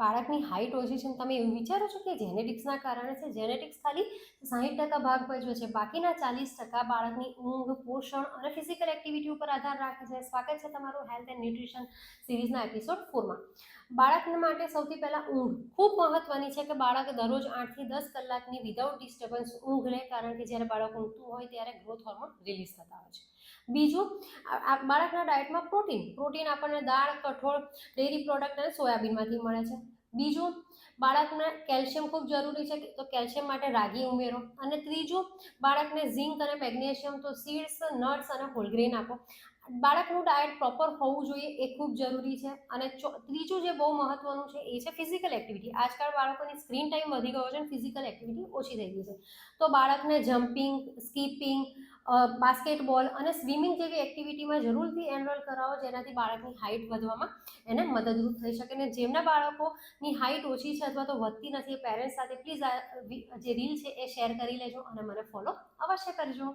બાળકની હાઇટ ઓછી છે, તમે એવું વિચારો છો કે જેનેટિક્સના કારણે છે? જેનેટિક્સ ખાલી 60% ભાગ ભજવે છે, બાકીના 40% બાળકની ઊંઘ, પોષણ અને ફિઝિકલ એક્ટિવિટી ઉપર આધાર રાખે છે. સ્વાગત છે તમારું હેલ્થ એન્ડ ન્યુટ્રિશન સિરીઝના એપિસોડ 4માં. બાળકને માટે સૌથી પહેલાં ઊંઘ ખૂબ મહત્વની છે કે બાળક દરરોજ 8 થી 10 કલાકની વિધાઉટ ડિસ્ટર્બન્સ ઊંઘ લે, કારણ કે જ્યારે બાળક ઊંઘતું હોય ત્યારે ગ્રોથ હોર્મોન રિલીઝ થતા હોય છે. બીજું, બાળકના ડાયટમાં પ્રોટીન આપણને દાળ, કઠોળ, ડેરી પ્રોડક્ટ અને સોયાબીનમાંથી મળે છે. બીજું, બાળકને કેલ્શિયમ ખૂબ જરૂરી છે, તો કેલ્શિયમ માટે રાગી ઉમેરો. અને ત્રીજું, બાળકને ઝિંક અને મેગ્નેશિયમ તો સીડ્સ, નટ્સ અને હોલગ્રેન આપો. બાળકનું ડાયટ પ્રોપર હોવું જોઈએ, એ ખૂબ જરૂરી છે. અને ત્રીજું જે બહુ મહત્વનું છે એ છે ફિઝિકલ એક્ટિવિટી. આજકાલ બાળકોની સ્ક્રીન ટાઈમ વધી ગયો છે અને ફિઝિકલ એક્ટિવિટી ઓછી થઈ ગઈ છે. તો બાળકને જમ્પિંગ, સ્કીપિંગ, બાસ્કેટબોલ અને સ્વિમિંગ જેવી એક્ટિવિટીમાં જરૂરથી એનરોલ કરાવો, જેનાથી બાળકની હાઇટ વધવામાં એને મદદરૂપ થઈ શકે. અને જેમના બાળકોની હાઇટ ઓછી છે અથવા તો વધતી નથી, એ પેરેન્ટ્સ સાથે પ્લીઝ આ જે રીલ છે એ શેર કરી લેજો અને મને ફોલો અવશ્ય કરજો.